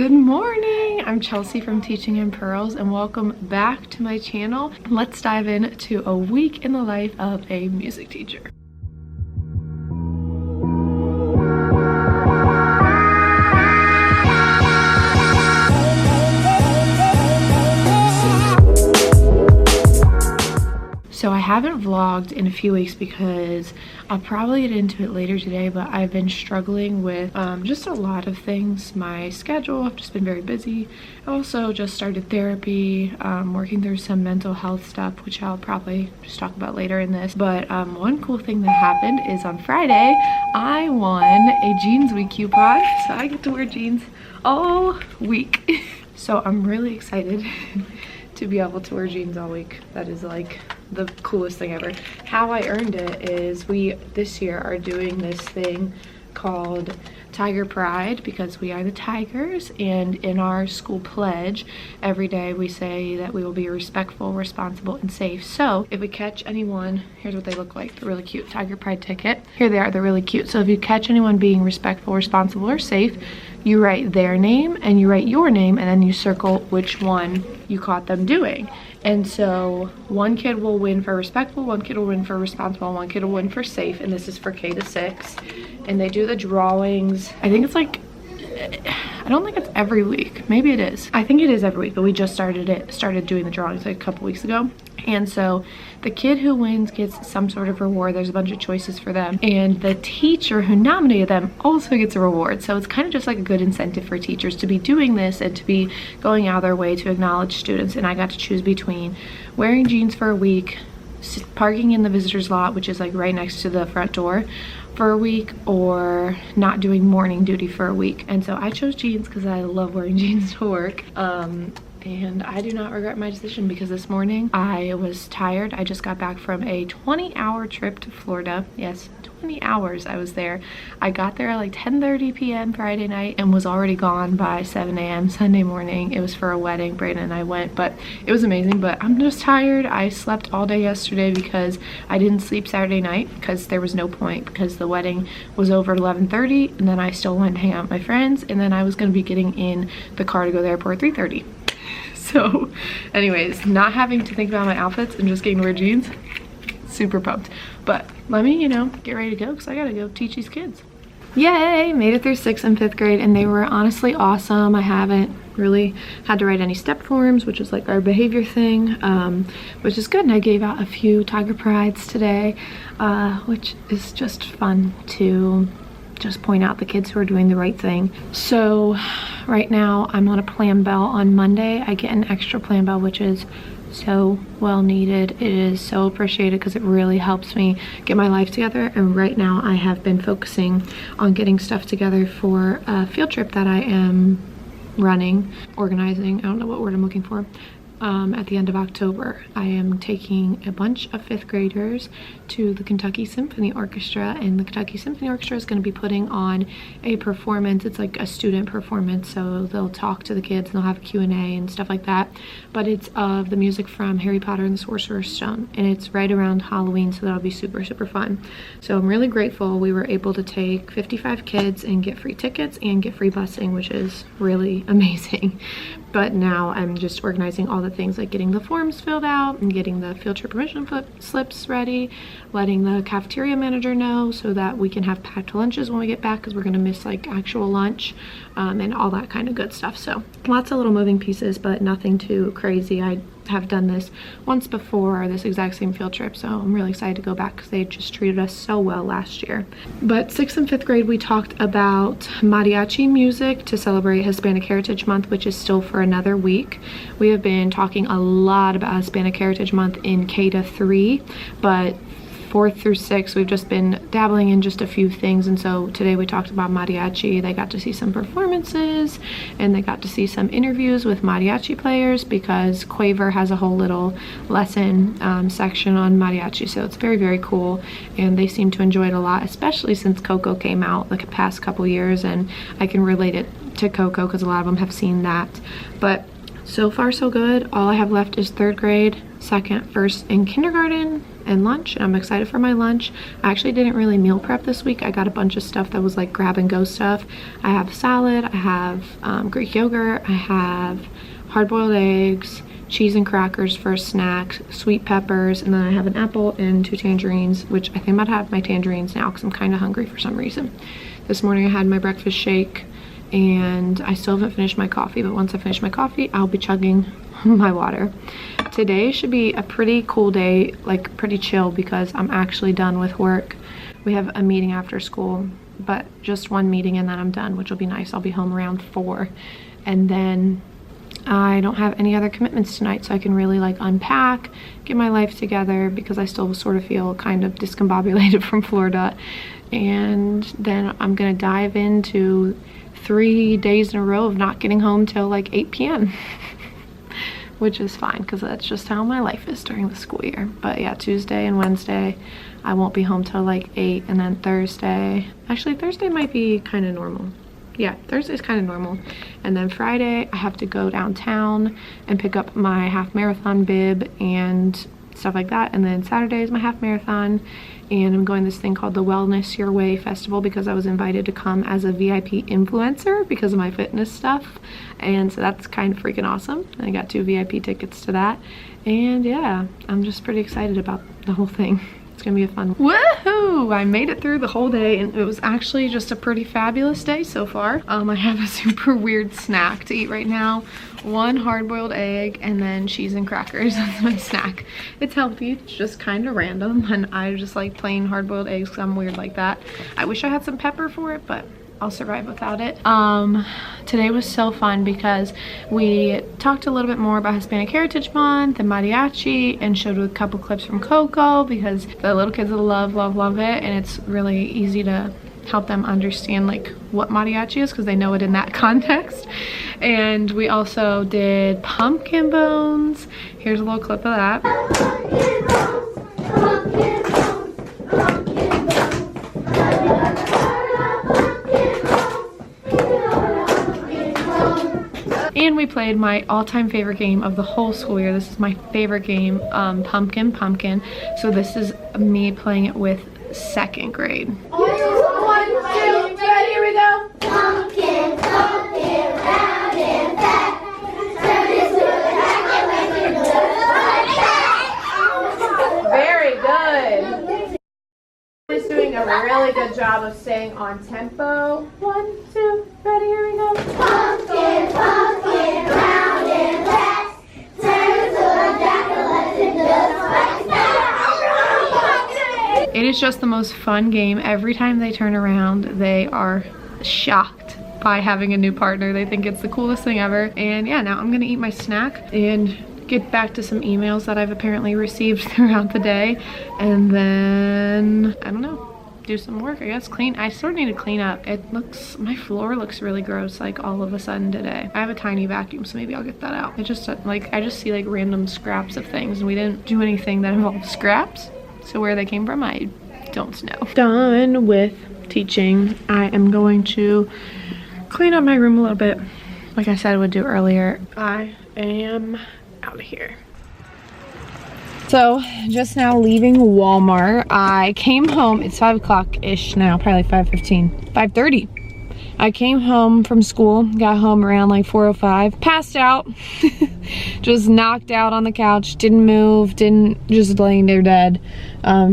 Good morning, I'm Chelsea from Teaching in Pearls and welcome back to my channel. Let's dive into a week in the life of a music teacher. So I haven't vlogged in a few weeks because I'll probably get into it later today, but I've been struggling with just a lot of things. My schedule, I've just been very busy. I also just started therapy, working through some mental health stuff, which I'll probably just talk about later in this. But one cool thing that happened is on Friday, I won a Jeans Week coupon. So I get to wear jeans all week. So I'm really excited to be able to wear jeans all week. That is like the coolest thing ever. How I earned it is we this year are doing this thing called Tiger Pride because we are the Tigers, and in our school pledge every day we say that we will be respectful, responsible, and safe. So if we catch anyone, here's what they look like. They're really cute. Tiger Pride ticket. Here they are. They're really cute. So if you catch anyone being respectful, responsible, or safe, you write their name and you write your name and then you circle which one you caught them doing. And so one kid will win for respectful, one kid will win for responsible, and one kid will win for safe, and this is for K to 6. And they do the drawings. I think it's like, I don't think it's every week. Maybe it is. I think it is every week, but we just started doing the drawings like a couple weeks ago. And so the kid who wins gets some sort of reward. There's a bunch of choices for them. And the teacher who nominated them also gets a reward. So it's kind of just like a good incentive for teachers to be doing this and to be going out of their way to acknowledge students. And I got to choose between wearing jeans for a week, parking in the visitor's lot, which is like right next to the front door, for a week, or not doing morning duty for a week. And so I chose jeans because I love wearing jeans to work. And I do not regret my decision because this morning I was tired. I just got back from a 20-hour trip to Florida. Yes, 20 hours I was there. I got there at like 10:30 p.m. Friday night and was already gone by 7 a.m. Sunday morning. It was for a wedding. Brayden and I went, but it was amazing. But I'm just tired. I slept all day yesterday because I didn't sleep Saturday night because there was no point, because the wedding was over at 11:30 and then I still went to hang out with my friends, and then I was going to be getting in the car to go to the airport at 3:30. So anyways, not having to think about my outfits and just getting to wear jeans, super pumped. But let me, get ready to go because I gotta go teach these kids. Yay, made it through 6th and 5th grade and they were honestly awesome. I haven't really had to write any step forms, which is like our behavior thing, which is good. And I gave out a few Tiger Prides today, which is just fun to just point out the kids who are doing the right thing. So right now I'm on a plan bell. On Monday I get an extra plan bell, which is so well needed. It is so appreciated because it really helps me get my life together. And right now I have been focusing on getting stuff together for a field trip that I am organizing, I don't know what word I'm looking for, at the end of October. I am taking a bunch of 5th graders to the Kentucky Symphony Orchestra, and the Kentucky Symphony Orchestra is going to be putting on a performance. It's like a student performance, so they'll talk to the kids and they'll have a Q&A and stuff like that, but it's of the music from Harry Potter and the Sorcerer's Stone, and it's right around Halloween, so that'll be super fun. So I'm really grateful we were able to take 55 kids and get free tickets and get free busing, which is really amazing. But now I'm just organizing all the things like getting the forms filled out and getting the field trip permission slips ready, letting the cafeteria manager know so that we can have packed lunches when we get back because we're going to miss like actual lunch, and all that kind of good stuff. So lots of little moving pieces, but nothing too crazy. I have done this once before, this exact same field trip, so I'm really excited to go back because they just treated us so well last year. But 6th and 5th grade we talked about mariachi music to celebrate Hispanic Heritage Month, which is still for another week. We have been talking a lot about Hispanic Heritage Month in K to 3, but 4th through 6th we've just been dabbling in just a few things, and so today we talked about mariachi. They got to see some performances and they got to see some interviews with mariachi players because Quaver has a whole little lesson section on mariachi, so it's very cool, and they seem to enjoy it a lot, especially since Coco came out the past couple years, and I can relate it to Coco because a lot of them have seen that. But so far so good. All I have left is 3rd grade, 2nd, 1st, and kindergarten, and lunch, and I'm excited for my lunch. I actually didn't really meal prep this week. I got a bunch of stuff that was like grab and go stuff. I have salad, I have Greek yogurt, I have hard-boiled eggs, cheese and crackers for a snack, sweet peppers, and then I have an apple and 2 tangerines, which I think I might have my tangerines now because I'm kind of hungry for some reason. This morning I had my breakfast shake, and I still haven't finished my coffee, but once I finish my coffee, I'll be chugging my water. Today should be a pretty cool day, like pretty chill, because I'm actually done with work. We have a meeting after school, but just one meeting and then I'm done, which will be nice. I'll be home around 4, and then I don't have any other commitments tonight, so I can really like unpack, get my life together, because I still sort of feel kind of discombobulated from Florida. And then I'm gonna dive into 3 days in a row of not getting home till like 8 p.m. which is fine because that's just how my life is during the school year. But yeah, Tuesday and Wednesday I won't be home till like 8, and then Thursday, actually Thursday might be kind of normal. Yeah, Thursday's kind of normal. And then Friday I have to go downtown and pick up my half marathon bib and stuff like that. And then Saturday is my half marathon, and I'm going to this thing called the Wellness Your Way Festival because I was invited to come as a VIP influencer because of my fitness stuff. And so that's kind of freaking awesome. And I got 2 VIP tickets to that. And yeah, I'm just pretty excited about the whole thing. It's gonna be a fun one. Woohoo! I made it through the whole day, and it was actually just a pretty fabulous day so far. I have a super weird snack to eat right now. 1 hard-boiled egg and then cheese and crackers. That's my snack. It's healthy, it's just kind of random, and I just like plain hard-boiled eggs because I'm weird like that. I wish I had some pepper for it, but I'll survive without it. Today was so fun because we talked a little bit more about Hispanic Heritage Month and mariachi, and showed a couple clips from Coco because the little kids love it, and it's really easy to help them understand like what mariachi is because they know it in that context. And we also did pumpkin bones. Here's a little clip of that. Pumpkin bones, pumpkin bones, pumpkin bones. And we played my all-time favorite game of the whole school year. This is my favorite game, Pumpkin Pumpkin. So this is me playing it with 2nd grade. 1, 2, 3, here we go. Pumpkin, pumpkin, round and fat. Turn into a jack-o'-lantern. Very good. He's doing a really good job of staying on tempo. 1, 2, ready, here we go. Pumpkin, pumpkin, round and fat. Turn into a jack-o'-lantern just like that. It is just the most fun game. Every time they turn around, they are shocked by having a new partner. They think it's the coolest thing ever. And yeah, now I'm gonna eat my snack and get back to some emails that I've apparently received throughout the day, and then I don't know, do some work, I guess. Clean. I sort of need to clean up. My floor looks really gross like all of a sudden today. I have a tiny vacuum, so maybe I'll get that out. I just see like random scraps of things, and we didn't do anything that involved scraps, so where they came from I don't know. Done with teaching. I am going to clean up my room a little bit like I said I would do earlier. I am out of here. So just now leaving Walmart. I came home, it's 5 o'clock-ish now, probably 5:15, 5:30. I came home from school, got home around like 4:05, passed out, just knocked out on the couch, didn't move, just laying there dead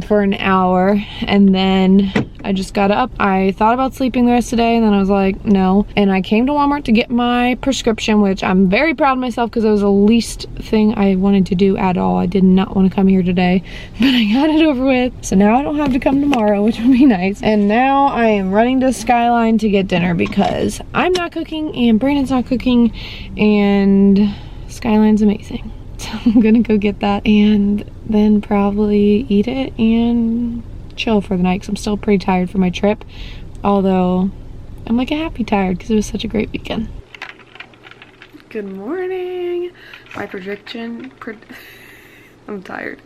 for an hour. And then I just got up. I thought about sleeping the rest of the day, and then I was like, no. And I came to Walmart to get my prescription, which I'm very proud of myself because it was the least thing I wanted to do at all. I did not want to come here today, but I got it over with. So now I don't have to come tomorrow, which would be nice. And now I am running to Skyline to get dinner because I'm not cooking and Brandon's not cooking, and Skyline's amazing. So I'm gonna go get that and then probably eat it and chill for the night because I'm still pretty tired from my trip, although I'm like a happy tired because it was such a great weekend. Good morning. My prediction I'm tired.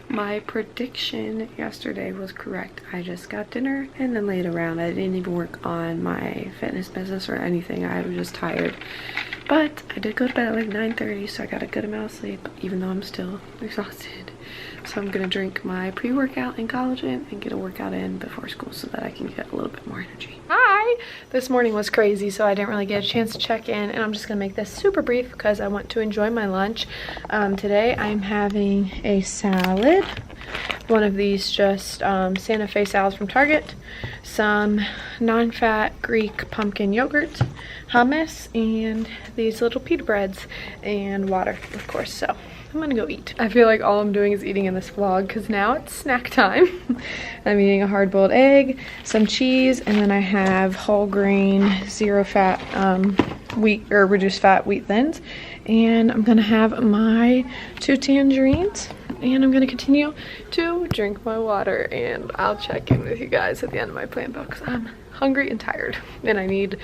My prediction yesterday was correct. I just got dinner and then laid around. I didn't even work on my fitness business or anything. I was just tired. But I did go to bed at like 9:30, so I got a good amount of sleep, even though I'm still exhausted. So I'm gonna drink my pre-workout and collagen and get a workout in before school so that I can get a little bit more energy. Hi! This morning was crazy, so I didn't really get a chance to check in, and I'm just gonna make this super brief because I want to enjoy my lunch. Today I'm having a salad. One of these just Santa Fe salads from Target, some non-fat Greek pumpkin yogurt, hummus, and these little pita breads, and water, of course. So I'm gonna go eat. I feel like all I'm doing is eating in this vlog because now it's snack time. I'm eating a hard-boiled egg, some cheese, and then I have whole grain, zero fat wheat or reduced fat wheat thins. And I'm gonna have my 2 tangerines, and I'm gonna continue to drink my water, and I'll check in with you guys at the end of my plan because I'm hungry and tired, and I need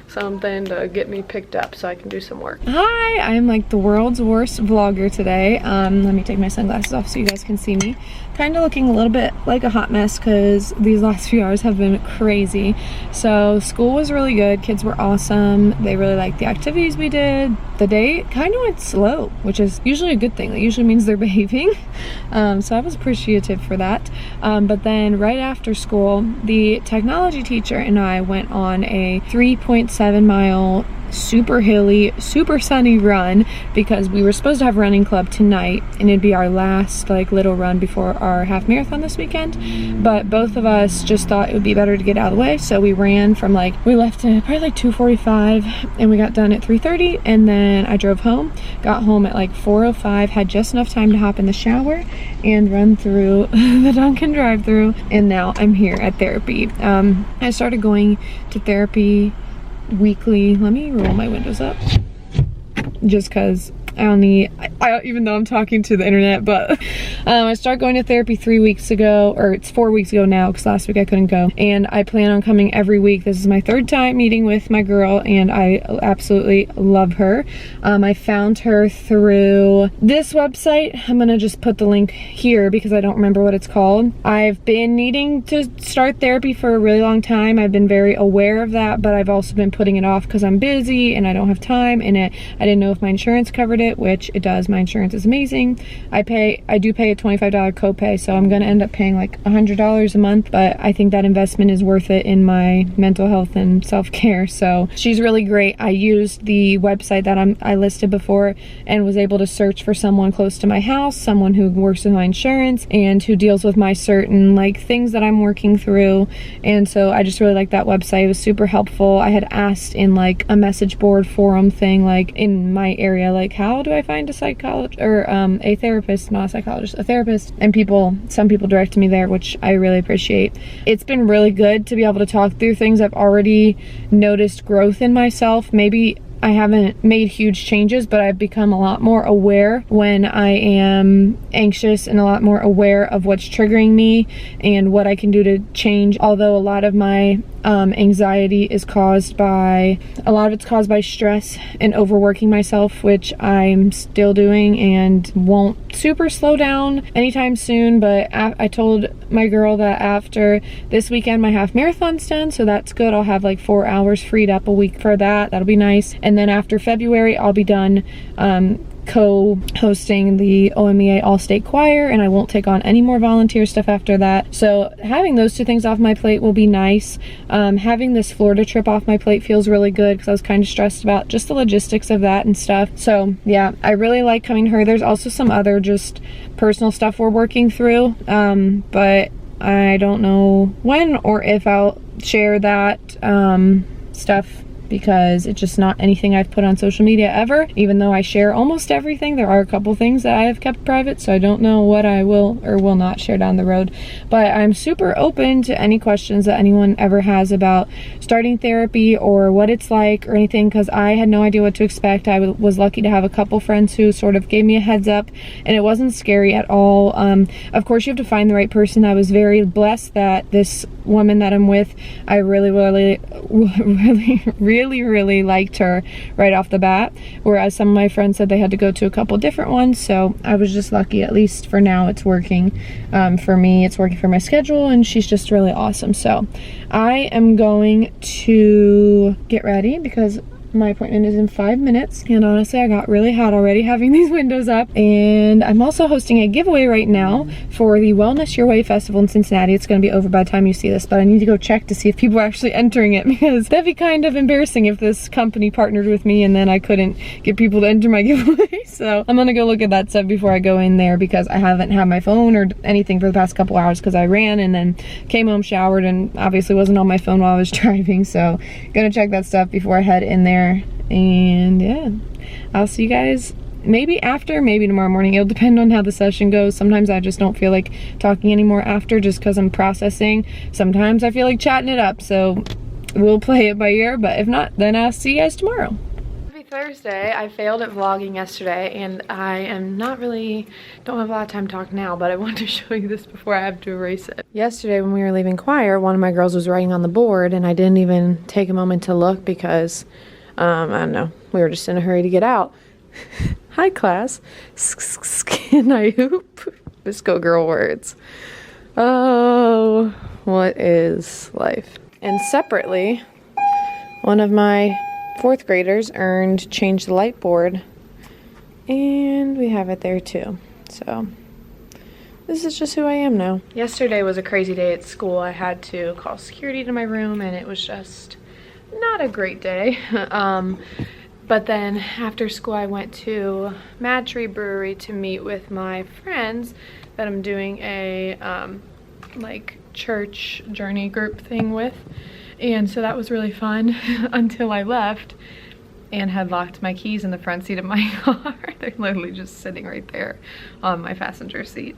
something to get me picked up so I can do some work. Hi, I'm like the world's worst vlogger today. Let me take my sunglasses off so you guys can see me. Kind of looking a little bit like a hot mess because these last few hours have been crazy. So school was really good. Kids were awesome. They really liked the activities we did. The day kind of went slow, which is usually a good thing. That usually means they're behaving. So I was appreciative for that. But then right after school, the technology teacher and I went on a 3.7 mile super hilly, super sunny run because we were supposed to have running club tonight and it'd be our last like little run before our half marathon this weekend, but both of us just thought it would be better to get out of the way, so we ran from like, we left at probably like 2:45 and we got done at 3:30, and then I drove home, got home at like 4:05, had just enough time to hop in the shower and run through the Dunkin' drive-thru, and now I'm here at therapy. I started going to therapy weekly. Let me roll my windows up just because I only, even though I'm talking to the internet, but I started going to therapy 3 weeks ago, or it's 4 weeks ago now because last week I couldn't go, and I plan on coming every week. This is my 3rd time meeting with my girl and I absolutely love her. I found her through this website. I'm gonna just put the link here because I don't remember what it's called. I've been needing to start therapy for a really long time. I've been very aware of that, but I've also been putting it off because I'm busy and I don't have time, and I didn't know if my insurance covered it, which it does. My insurance is amazing. I do pay a $25 copay, so I'm gonna end up paying like $100 a month, but I think that investment is worth it in my mental health and self-care. So she's really great. I used the website that I listed before and was able to search for someone close to my house, someone who works with my insurance and who deals with my certain like things that I'm working through, and so I just really like that website. It was super helpful. I had asked in like a message board forum thing like in my area, like how do I find a psychologist or a therapist, not a psychologist, a therapist, and some people directed me there, which I really appreciate. It's been really good to be able to talk through things. I've already noticed growth in myself. Maybe I haven't made huge changes, but I've become a lot more aware when I am anxious and a lot more aware of what's triggering me and what I can do to change. Although a lot of my anxiety is caused by, stress and overworking myself, which I'm still doing and won't super slow down anytime soon. But I told my girl that after this weekend my half marathon's done, so that's good. I'll have like 4 hours freed up a week for that. That'll be nice. And then after February I'll be done co-hosting the OMEA All-State Choir, and I won't take on any more volunteer stuff after that. So having those 2 things off my plate will be nice. Having this Florida trip off my plate feels really good because I was kind of stressed about just the logistics of that and stuff. So yeah, I really like coming to her. There's also some other just personal stuff we're working through, but I don't know when or if I'll share that stuff because it's just not anything I've put on social media ever. Even though I share almost everything, there are a couple things that I have kept private, so I don't know what I will or will not share down the road. But I'm super open to any questions that anyone ever has about starting therapy or what it's like or anything, because I had no idea what to expect. I was lucky to have a couple friends who sort of gave me a heads up, and it wasn't scary at all. Of course, you have to find the right person. I was very blessed that this woman that I'm with, I really liked her right off the bat, whereas some of my friends said they had to go to a couple different ones. So I was just lucky. At least for now it's working for me. It's working for my schedule, and she's just really awesome. So I am going to get ready because My appointment is in 5 minutes, and honestly I got really hot already having these windows up. And I'm also hosting a giveaway right now for the Wellness Your Way Festival in Cincinnati. It's going to be over by the time you see this, but I need to go check to see if people are actually entering it, because that'd be kind of embarrassing if this company partnered with me and then I couldn't get people to enter my giveaway. So I'm gonna go look at that stuff before I go in there, because I haven't had my phone or anything for the past couple hours because I ran and then came home, showered, and obviously wasn't on my phone while I was driving. So gonna check that stuff before I head in there. And yeah, I'll see you guys maybe after, maybe tomorrow morning. It'll depend on how the session goes. Sometimes I just don't feel like talking anymore after, just because I'm processing. Sometimes I feel like chatting it up, so we'll play it by ear, but if not, then I'll see you guys tomorrow. Happy Thursday. I failed at vlogging yesterday, and I am don't have a lot of time to talk now, but I want to show you this before I have to erase it. Yesterday when we were leaving choir, one of my girls was writing on the board, and I didn't even take a moment to look because I don't know, we were just in a hurry to get out. Hi class. Can I hoop? Bisco girl words. Oh, what is life? And separately, one of my 4th graders earned change the light board, and we have it there too. So this is just who I am now. Yesterday was a crazy day at school. I had to call security to my room, and it was just not a great day. But then after school I went to Mad Tree Brewery to meet with my friends that I'm doing a like church journey group thing with. And so that was really fun until I left and had locked my keys in the front seat of my car. They're literally just sitting right there on my passenger seat.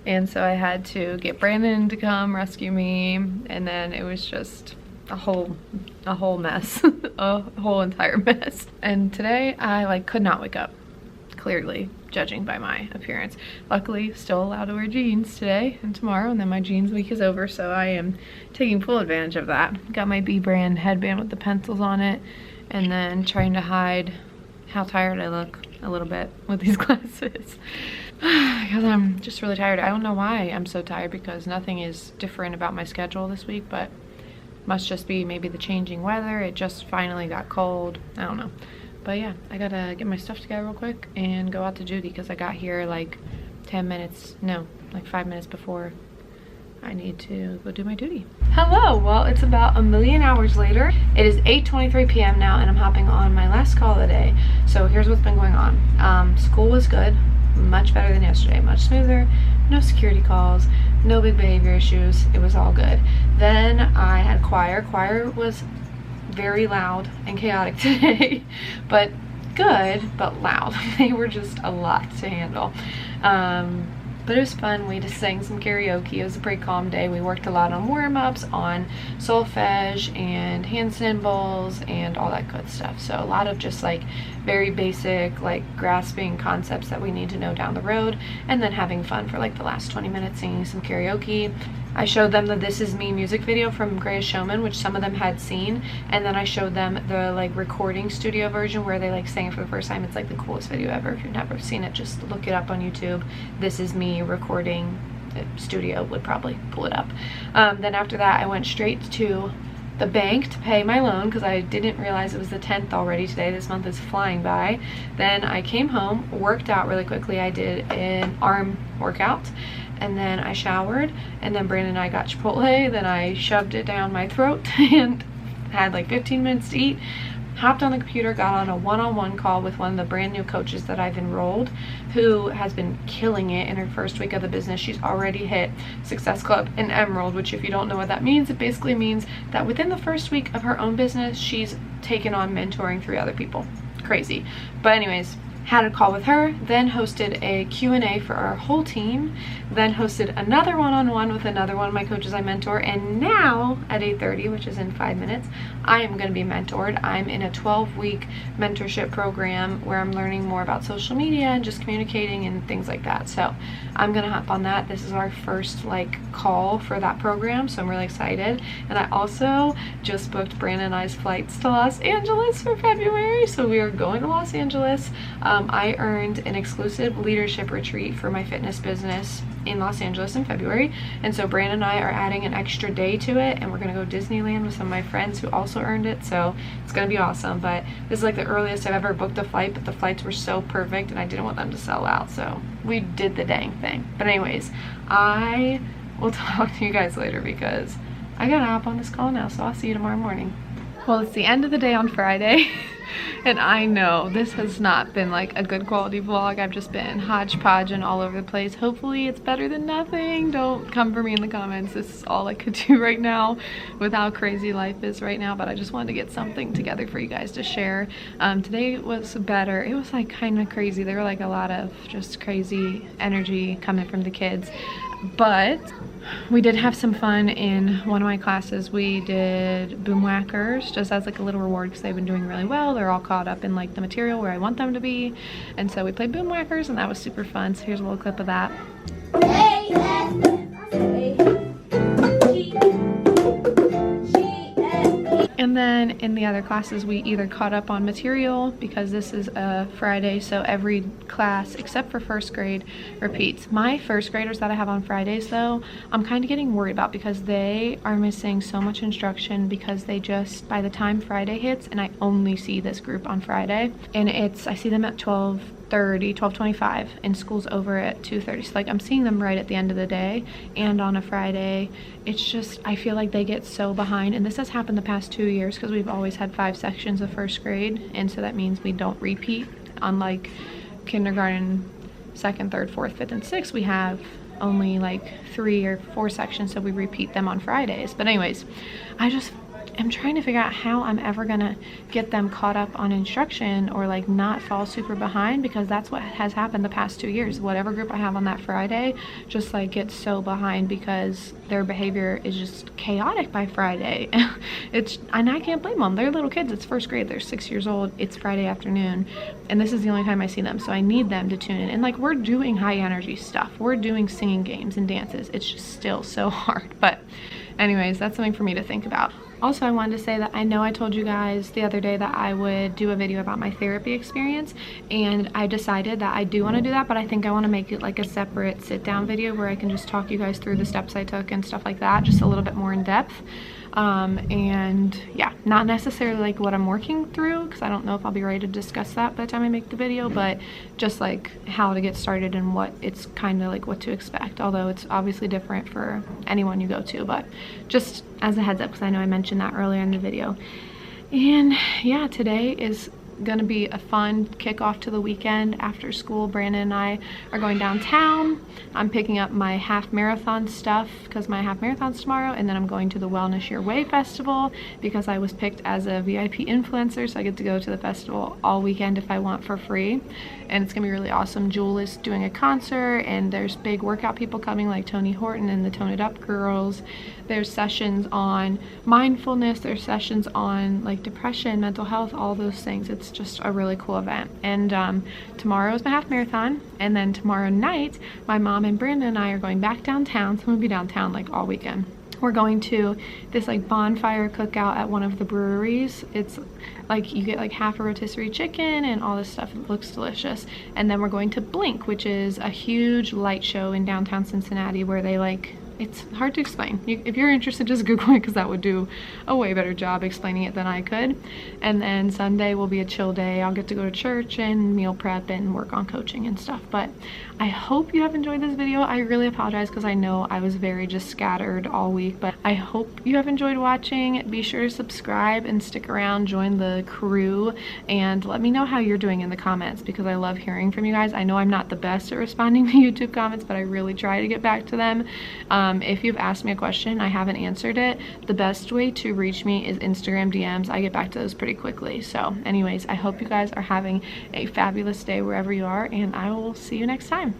And so I had to get Brandon to come rescue me, and then it was just a whole mess. A whole entire mess. And today I could not wake up, clearly, judging by my appearance. Luckily still allowed to wear jeans today and tomorrow, and then my jeans week is over, so I am taking full advantage of that. Got my B brand headband with the pencils on it, and then trying to hide how tired I look a little bit with these glasses. Because I'm just really tired. I don't know why I'm so tired, because nothing is different about my schedule this week, but must just be maybe the changing weather. It just finally got cold. I don't know. But yeah, I gotta get my stuff together real quick and go out to duty, because I got here like 5 minutes before I need to go do my duty. Hello, well, it's about a million hours later. It is 8:23 p.m. now, and I'm hopping on my last call of the day. So here's what's been going on. School was good, much better than yesterday, much smoother, no security calls, no big behavior issues. It was all good. Then I had choir. Choir was very loud and chaotic today, but good, but loud. They were just a lot to handle. But it was fun. We just sang some karaoke. It was a pretty calm day. We worked a lot on warm-ups, on solfege and hand cymbals and all that good stuff. So a lot of just like very basic, like grasping concepts that we need to know down the road, and then having fun for like the last 20 minutes singing some karaoke. I showed them the This Is Me music video from Greatest Showman, which some of them had seen, and then I showed them the like recording studio version where they like sang it for the first time. It's like the coolest video ever. If you've never seen it, just look it up on YouTube. This Is Me recording studio would probably pull it up. Then after that I went straight to the bank to pay my loan, because I didn't realize it was the 10th already today. This month is flying by. Then I came home, worked out really quickly. I did an arm workout, and then I showered, and then Brandon and I got Chipotle. Then I shoved it down my throat and had like 15 minutes to eat. Hopped on the computer, got on a one-on-one call with one of the brand new coaches that I've enrolled, who has been killing it in her first week of the business. She's already hit Success Club and Emerald, which if you don't know what that means, it basically means that within the first week of her own business, she's taken on mentoring 3 other people. Crazy. But anyways, had a call with her, then hosted a Q&A for our whole team, then hosted another one-on-one with another one of my coaches I mentor, and now at 8:30, which is in 5 minutes, I am going to be mentored. I'm in a 12-week mentorship program where I'm learning more about social media and just communicating and things like that. So I'm going to hop on that. This is our first like call for that program, so I'm really excited. And I also just booked Brandon and I's flights to Los Angeles for February, so we are going to Los Angeles I earned an exclusive leadership retreat for my fitness business in Los Angeles in February, and so Brandon and I are adding an extra day to it, and we're gonna go Disneyland with some of my friends who also earned it, so it's gonna be awesome. But this is like the earliest I've ever booked a flight, but the flights were so perfect and I didn't want them to sell out, so we did the dang thing. But anyways, I will talk to you guys later because I gotta hop on this call now, so I'll see you tomorrow morning. Well, it's the end of the day on Friday. And I know this has not been like a good quality vlog. I've just been hodgepodge and all over the place. Hopefully it's better than nothing. Don't come for me in the comments. This is all I could do right now with how crazy life is right now. But I just wanted to get something together for you guys to share. Today was better. It was like kind of crazy. There were like a lot of just crazy energy coming from the kids. But we did have some fun in one of my classes. We did boom whackers just as like a little reward because they've been doing really well. They're all caught up in like the material where I want them to be. And so we played boom whackers and that was super fun. So here's a little clip of that. And then in the other classes, we either caught up on material because this is a Friday, so every class except for first grade repeats. My first graders that I have on Fridays though, I'm kind of getting worried about because they are missing so much instruction because they just, by the time Friday hits, and I only see this group on Friday, and I see them at 12:25 and school's over at 2:30, so like I'm seeing them right at the end of the day. And on a Friday, it's just, I feel like they get so behind, and this has happened the past 2 years because we've always had 5 sections of first grade, and so that means we don't repeat. Unlike kindergarten, 2nd, 3rd, 4th, 5th, and 6th, we have only like 3 or 4 sections, so we repeat them on Fridays. But anyways, I'm trying to figure out how I'm ever gonna get them caught up on instruction or like not fall super behind, because that's what has happened the past 2 years. Whatever group I have on that Friday just like gets so behind because their behavior is just chaotic by Friday. And I can't blame them. They're little kids. It's first grade. They're 6 years old. It's Friday afternoon, and this is the only time I see them. So I need them to tune in. And like, we're doing high energy stuff. We're doing singing games and dances. It's just still so hard. But anyways, that's something for me to think about. Also, I wanted to say that I know I told you guys the other day that I would do a video about my therapy experience, and I decided that I do want to do that, but I think I want to make it like a separate sit-down video where I can just talk you guys through the steps I took and stuff like that, just a little bit more in depth. And yeah, not necessarily like what I'm working through, because I don't know if I'll be ready to discuss that by the time I make the video, but just like how to get started and what it's kind of like what to expect, although it's obviously different for anyone you go to, but just as a heads up because I know I mentioned that earlier in the video. And yeah, today is gonna be a fun kickoff to the weekend. After school, Brandon and I are going downtown. I'm picking up my half marathon stuff because my half marathon's tomorrow, and then I'm going to the Wellness Your Way festival because I was picked as a VIP influencer, so I get to go to the festival all weekend if I want for free, and it's gonna be really awesome. Jewel is doing a concert, and there's big workout people coming like Tony Horton and the Tone It Up girls. There's sessions on mindfulness, there's sessions on like depression, mental health, all those things. It's just a really cool event. And tomorrow is my half marathon, and then tomorrow night my mom and Brandon and I are going back downtown, so we'll be downtown like all weekend. We're going to this like bonfire cookout at one of the breweries. It's like you get like half a rotisserie chicken and all this stuff. It looks delicious. And then we're going to Blink, which is a huge light show in downtown Cincinnati where they like, it's hard to explain. If you're interested, just Google it because that would do a way better job explaining it than I could. And then Sunday will be a chill day. I'll get to go to church and meal prep and work on coaching and stuff. But I hope you have enjoyed this video. I really apologize because I know I was very just scattered all week, but I hope you have enjoyed watching. Be sure to subscribe and stick around, join the crew, and let me know how you're doing in the comments because I love hearing from you guys. I know I'm not the best at responding to YouTube comments, but I really try to get back to them. If you've asked me a question, I haven't answered it, the best way to reach me is Instagram DMs. I get back to those pretty quickly. So anyways, I hope you guys are having a fabulous day wherever you are, and I will see you next time.